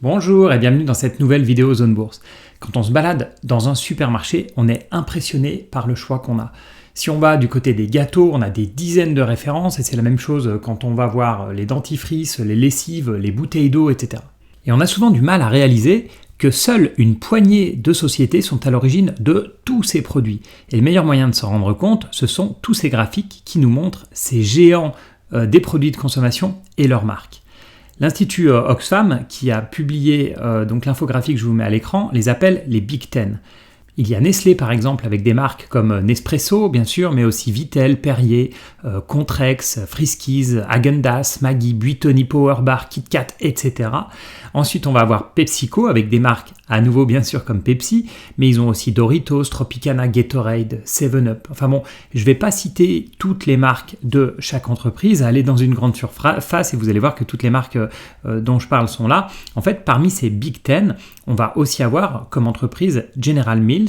Bonjour et bienvenue dans cette nouvelle vidéo Zone Bourse. Quand on se balade dans un supermarché, on est impressionné par le choix qu'on a. Si on va du côté des gâteaux, on a des dizaines de références et c'est la même chose quand on va voir les dentifrices, les lessives, les bouteilles d'eau, etc. Et on a souvent du mal à réaliser que seule une poignée de sociétés sont à l'origine de tous ces produits. Et le meilleur moyen de s'en rendre compte, ce sont tous ces graphiques qui nous montrent ces géants des produits de consommation et leurs marques. L'Institut Oxfam, qui a publié donc l'infographie que je vous mets à l'écran, les appelle les Big Ten. Il y a Nestlé par exemple avec des marques comme Nespresso bien sûr, mais aussi Vittel, Perrier, Contrex, Friskies, Häagen-Dazs, Maggi, Buitoni, Powerbar, KitKat, etc. Ensuite on va avoir PepsiCo avec des marques à nouveau bien sûr comme Pepsi, mais ils ont aussi Doritos, Tropicana, Gatorade, 7-Up. Enfin bon, je ne vais pas citer toutes les marques de chaque entreprise, allez dans une grande surface et vous allez voir que toutes les marques dont je parle sont là. En fait, parmi ces Big Ten, on va aussi avoir comme entreprise General Mills,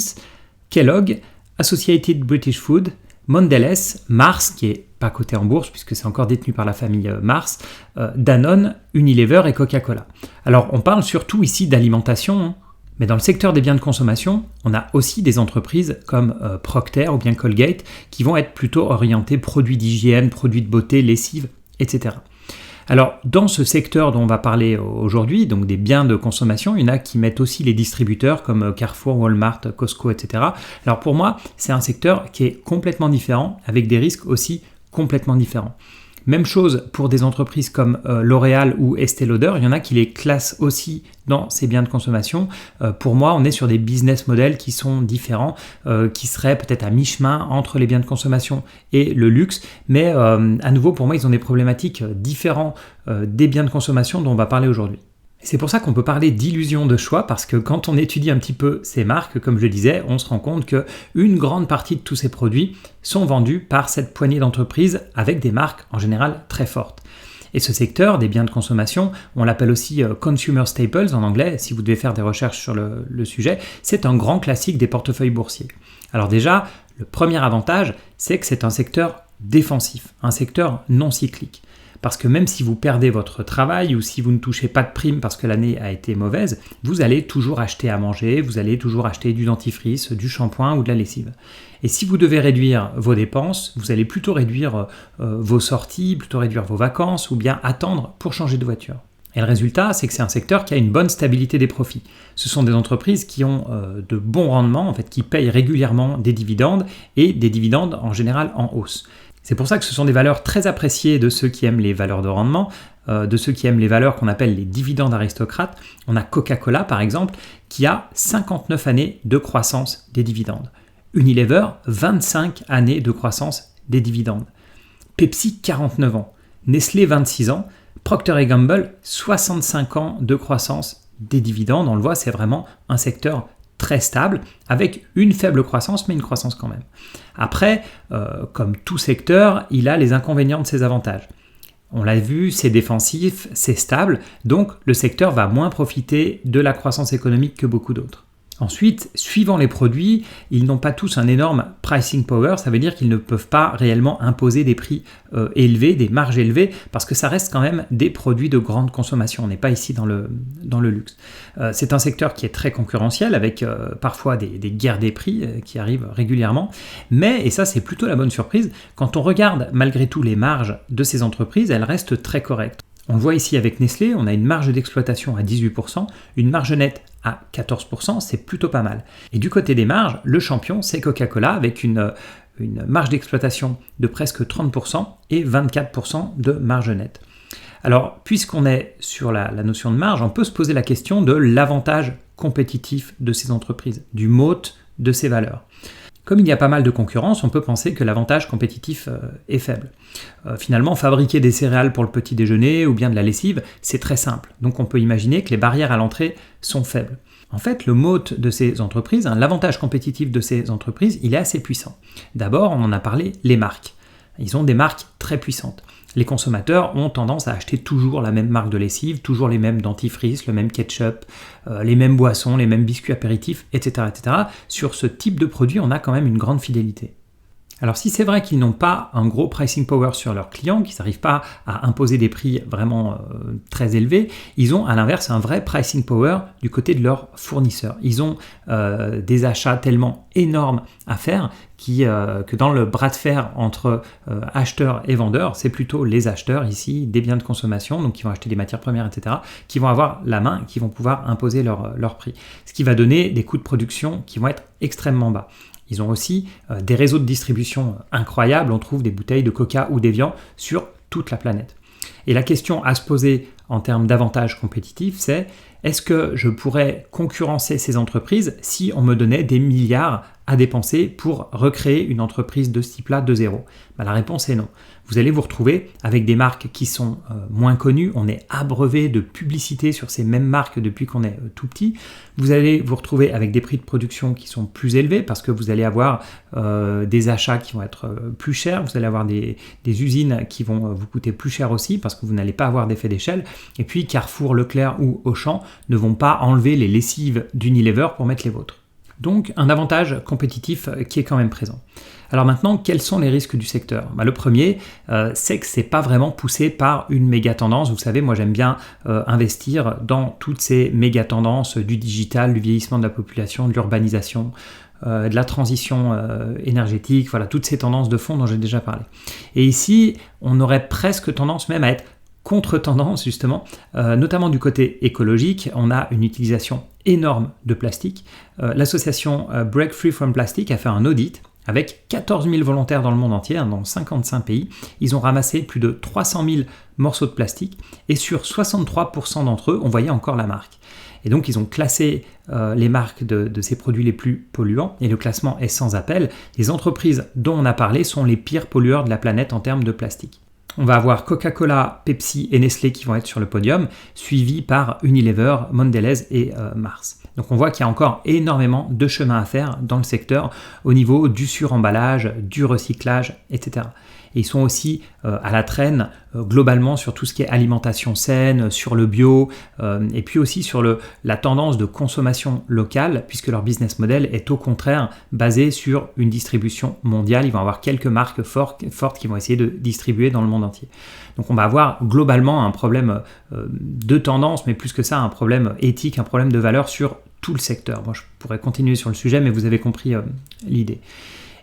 Kellogg, Associated British Food, Mondelez, Mars, qui est pas coté en bourse puisque c'est encore détenu par la famille Mars, Danone, Unilever et Coca-Cola. Alors on parle surtout ici d'alimentation, mais dans le secteur des biens de consommation, on a aussi des entreprises comme Procter ou bien Colgate qui vont être plutôt orientées produits d'hygiène, produits de beauté, lessive, etc. Alors, dans ce secteur dont on va parler aujourd'hui, donc des biens de consommation, il y en a qui mettent aussi les distributeurs comme Carrefour, Walmart, Costco, etc. Alors pour moi, c'est un secteur qui est complètement différent, avec des risques aussi complètement différents. Même chose pour des entreprises comme L'Oréal ou Estée Lauder, il y en a qui les classent aussi dans ces biens de consommation. Pour moi, on est sur des business models qui sont différents, qui seraient peut-être à mi-chemin entre les biens de consommation et le luxe, mais à nouveau, pour moi, ils ont des problématiques différentes des biens de consommation dont on va parler aujourd'hui. C'est pour ça qu'on peut parler d'illusion de choix, parce que quand on étudie un petit peu ces marques, comme je le disais, on se rend compte qu'une grande partie de tous ces produits sont vendus par cette poignée d'entreprises avec des marques en général très fortes. Et ce secteur des biens de consommation, on l'appelle aussi Consumer Staples en anglais, si vous devez faire des recherches sur le sujet, c'est un grand classique des portefeuilles boursiers. Alors déjà, le premier avantage, c'est que c'est un secteur défensif, un secteur non cyclique. Parce que même si vous perdez votre travail ou si vous ne touchez pas de prime parce que l'année a été mauvaise, vous allez toujours acheter à manger, vous allez toujours acheter du dentifrice, du shampoing ou de la lessive. Et si vous devez réduire vos dépenses, vous allez plutôt réduire vos sorties, plutôt réduire vos vacances ou bien attendre pour changer de voiture. Et le résultat, c'est que c'est un secteur qui a une bonne stabilité des profits. Ce sont des entreprises qui ont de bons rendements, en fait, qui payent régulièrement des dividendes et des dividendes en général en hausse. C'est pour ça que ce sont des valeurs très appréciées de ceux qui aiment les valeurs de rendement, de ceux qui aiment les valeurs qu'on appelle les dividendes aristocrates. On a Coca-Cola par exemple qui a 59 années de croissance des dividendes. Unilever, 25 années de croissance des dividendes. Pepsi, 49 ans. Nestlé, 26 ans. Procter & Gamble, 65 ans de croissance des dividendes. On le voit, c'est vraiment un secteur très stable, avec une faible croissance, mais une croissance quand même. Après, comme tout secteur, il a les inconvénients de ses avantages. On l'a vu, c'est défensif, c'est stable, donc le secteur va moins profiter de la croissance économique que beaucoup d'autres. Ensuite, suivant les produits, ils n'ont pas tous un énorme pricing power, ça veut dire qu'ils ne peuvent pas réellement imposer des prix élevés, des marges élevées, parce que ça reste quand même des produits de grande consommation, on n'est pas ici dans le luxe. C'est un secteur qui est très concurrentiel, avec parfois des guerres des prix qui arrivent régulièrement, mais, et ça c'est plutôt la bonne surprise, quand on regarde malgré tout les marges de ces entreprises, elles restent très correctes. On le voit ici avec Nestlé, on a une marge d'exploitation à 18%, une marge nette à 14%, c'est plutôt pas mal. Et du côté des marges, le champion, c'est Coca-Cola avec une marge d'exploitation de presque 30% et 24% de marge nette. Alors, puisqu'on est sur la notion de marge, on peut se poser la question de l'avantage compétitif de ces entreprises, du moat de ces valeurs. Comme il y a pas mal de concurrence, on peut penser que l'avantage compétitif est faible. Finalement, fabriquer des céréales pour le petit déjeuner ou bien de la lessive, c'est très simple. Donc on peut imaginer que les barrières à l'entrée sont faibles. En fait, le moat de ces entreprises, l'avantage compétitif de ces entreprises, il est assez puissant. D'abord, on en a parlé, les marques. Ils ont des marques très puissantes. Les consommateurs ont tendance à acheter toujours la même marque de lessive, toujours les mêmes dentifrices, le même ketchup, les mêmes boissons, les mêmes biscuits apéritifs, etc., etc. Sur ce type de produit, on a quand même une grande fidélité. Alors si c'est vrai qu'ils n'ont pas un gros pricing power sur leurs clients, qu'ils n'arrivent pas à imposer des prix vraiment très élevés, ils ont à l'inverse un vrai pricing power du côté de leurs fournisseurs. Ils ont des achats tellement énormes à faire que dans le bras de fer entre acheteurs et vendeurs, c'est plutôt les acheteurs ici des biens de consommation, donc qui vont acheter des matières premières, etc., qui vont avoir la main, qui vont pouvoir imposer leur prix. Ce qui va donner des coûts de production qui vont être extrêmement bas. Ils ont aussi des réseaux de distribution incroyables. On trouve des bouteilles de coca ou d'Evian sur toute la planète. Et la question à se poser en termes d'avantages compétitifs, c'est est-ce que je pourrais concurrencer ces entreprises si on me donnait des milliards à dépenser pour recréer une entreprise de ce type-là de zéro? La réponse est non. Vous allez vous retrouver avec des marques qui sont moins connues. On est abreuvé de publicité sur ces mêmes marques depuis qu'on est tout petit. Vous allez vous retrouver avec des prix de production qui sont plus élevés parce que vous allez avoir des achats qui vont être plus chers. Vous allez avoir des usines qui vont vous coûter plus cher aussi parce que vous n'allez pas avoir d'effet d'échelle. Et puis Carrefour, Leclerc ou Auchan ne vont pas enlever les lessives d'Unilever pour mettre les vôtres. Donc un avantage compétitif qui est quand même présent. Alors maintenant, quels sont les risques du secteur? Le premier, c'est que ce n'est pas vraiment poussé par une méga tendance. Vous savez, moi j'aime bien investir dans toutes ces méga tendances du digital, du vieillissement de la population, de l'urbanisation, de la transition énergétique, voilà, toutes ces tendances de fond dont j'ai déjà parlé. Et ici, on aurait presque tendance même à être contre-tendance justement, notamment du côté écologique. On a une utilisation énorme de plastique. L'association Break Free from Plastic a fait un audit avec 14 000 volontaires dans le monde entier, dans 55 pays. Ils ont ramassé plus de 300 000 morceaux de plastique et sur 63% d'entre eux, on voyait encore la marque. Et donc, ils ont classé les marques de ces produits les plus polluants et le classement est sans appel. Les entreprises dont on a parlé sont les pires pollueurs de la planète en termes de plastique. On va avoir Coca-Cola, Pepsi et Nestlé qui vont être sur le podium, suivis par Unilever, Mondelez et Mars. Donc on voit qu'il y a encore énormément de chemin à faire dans le secteur au niveau du suremballage, du recyclage, etc. Et ils sont aussi à la traîne globalement sur tout ce qui est alimentation saine, sur le bio, et puis aussi sur la tendance de consommation locale, puisque leur business model est au contraire basé sur une distribution mondiale. Ils vont avoir quelques marques fortes qui vont essayer de distribuer dans le monde entier. Donc on va avoir globalement un problème de tendance, mais plus que ça, un problème éthique, un problème de valeur sur tout le secteur. Bon, je pourrais continuer sur le sujet, mais vous avez compris l'idée.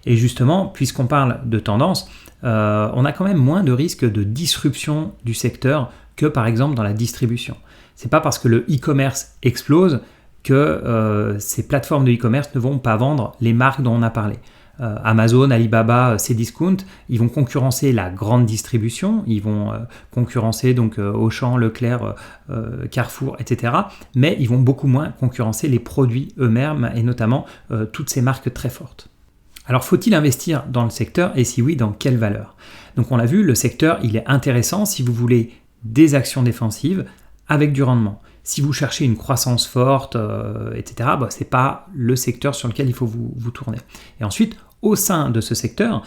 Et justement, puisqu'on parle de tendance, on a quand même moins de risques de disruption du secteur que par exemple dans la distribution. C'est pas parce que le e-commerce explose que ces plateformes de e-commerce ne vont pas vendre les marques dont on a parlé. Amazon, Alibaba, Cdiscount, ils vont concurrencer la grande distribution, ils vont concurrencer donc Auchan, Leclerc, Carrefour, etc. Mais ils vont beaucoup moins concurrencer les produits eux-mêmes et notamment toutes ces marques très fortes. Alors faut-il investir dans le secteur et si oui, dans quelle valeur? Donc on l'a vu, le secteur il est intéressant si vous voulez des actions défensives avec du rendement. Si vous cherchez une croissance forte, etc., ce n'est pas le secteur sur lequel il faut vous tourner. Et ensuite, au sein de ce secteur,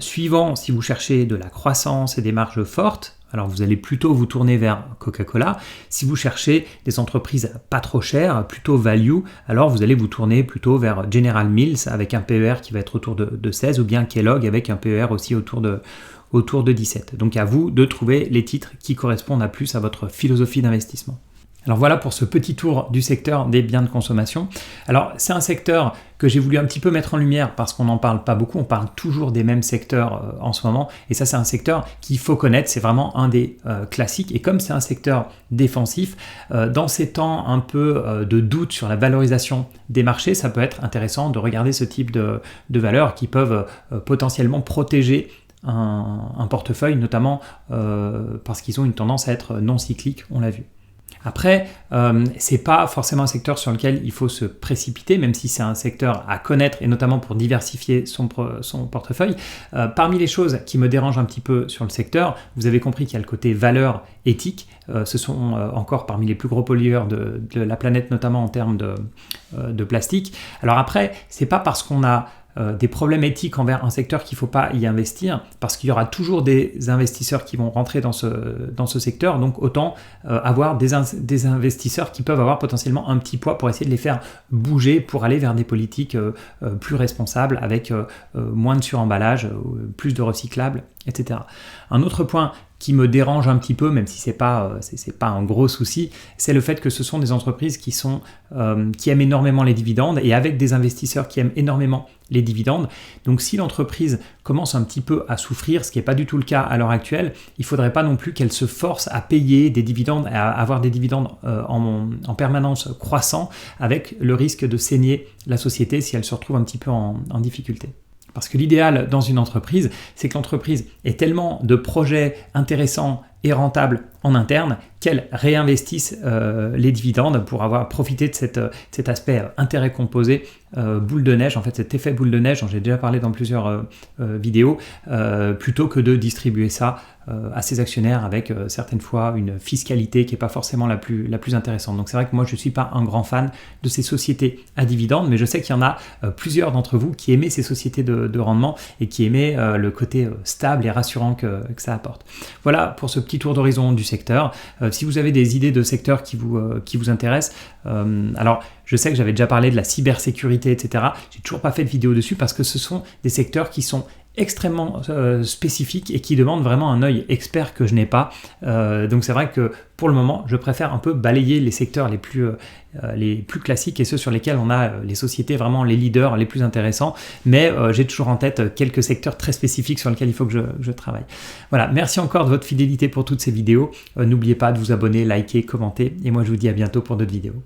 suivant si vous cherchez de la croissance et des marges fortes, alors vous allez plutôt vous tourner vers Coca-Cola. Si vous cherchez des entreprises pas trop chères, plutôt value, alors vous allez vous tourner plutôt vers General Mills avec un PER qui va être autour de 16 ou bien Kellogg avec un PER aussi autour de 17. Donc à vous de trouver les titres qui correspondent à plus à votre philosophie d'investissement. Alors voilà pour ce petit tour du secteur des biens de consommation. Alors c'est un secteur que j'ai voulu un petit peu mettre en lumière parce qu'on n'en parle pas beaucoup, on parle toujours des mêmes secteurs en ce moment et ça c'est un secteur qu'il faut connaître, c'est vraiment un des classiques et comme c'est un secteur défensif, dans ces temps un peu de doute sur la valorisation des marchés, ça peut être intéressant de regarder ce type de valeurs qui peuvent potentiellement protéger un portefeuille, notamment parce qu'ils ont une tendance à être non cycliques, on l'a vu. Après, c'est pas forcément un secteur sur lequel il faut se précipiter, même si c'est un secteur à connaître et notamment pour diversifier son portefeuille. Parmi les choses qui me dérangent un petit peu sur le secteur, vous avez compris qu'il y a le côté valeur éthique. Ce sont encore parmi les plus gros pollueurs de la planète, notamment en termes de plastique. Alors après, c'est pas parce qu'on a des problèmes éthiques envers un secteur qu'il ne faut pas y investir, parce qu'il y aura toujours des investisseurs qui vont rentrer dans ce secteur, donc autant avoir des investisseurs qui peuvent avoir potentiellement un petit poids pour essayer de les faire bouger, pour aller vers des politiques plus responsables, avec moins de suremballage, plus de recyclables, etc. Un autre point qui me dérange un petit peu, même si c'est pas un gros souci, c'est le fait que ce sont des entreprises qui aiment énormément les dividendes, et avec des investisseurs qui aiment énormément les dividendes. Donc si l'entreprise commence un petit peu à souffrir, ce qui n'est pas du tout le cas à l'heure actuelle, il ne faudrait pas non plus qu'elle se force à payer des dividendes, à avoir des dividendes en permanence croissants, avec le risque de saigner la société si elle se retrouve un petit peu en difficulté. Parce que l'idéal dans une entreprise, c'est que l'entreprise ait tellement de projets intéressants et rentables en interne qu'elle réinvestisse les dividendes pour avoir profité de cet aspect intérêt composé, boule de neige, en fait cet effet boule de neige dont j'ai déjà parlé dans plusieurs vidéos, plutôt que de distribuer ça à ses actionnaires avec certaines fois une fiscalité qui n'est pas forcément la plus intéressante. Donc c'est vrai que moi je ne suis pas un grand fan de ces sociétés à dividendes, mais je sais qu'il y en a plusieurs d'entre vous qui aimaient ces sociétés de rendement et qui aimaient le côté stable et rassurant que ça apporte. Voilà pour ce petit tour d'horizon du secteur. Si vous avez des idées de secteurs qui vous intéressent, alors je sais que j'avais déjà parlé de la cybersécurité, etc. J'ai toujours pas fait de vidéo dessus parce que ce sont des secteurs qui sont extrêmement spécifiques et qui demandent vraiment un œil expert que je n'ai pas. Donc c'est vrai que pour le moment, je préfère un peu balayer les secteurs les plus classiques et ceux sur lesquels on a les sociétés vraiment les leaders les plus intéressants, mais j'ai toujours en tête quelques secteurs très spécifiques sur lesquels il faut que je travaille. Voilà, merci encore de votre fidélité pour toutes ces vidéos. N'oubliez pas de vous abonner, liker, commenter, et moi je vous dis à bientôt pour d'autres vidéos.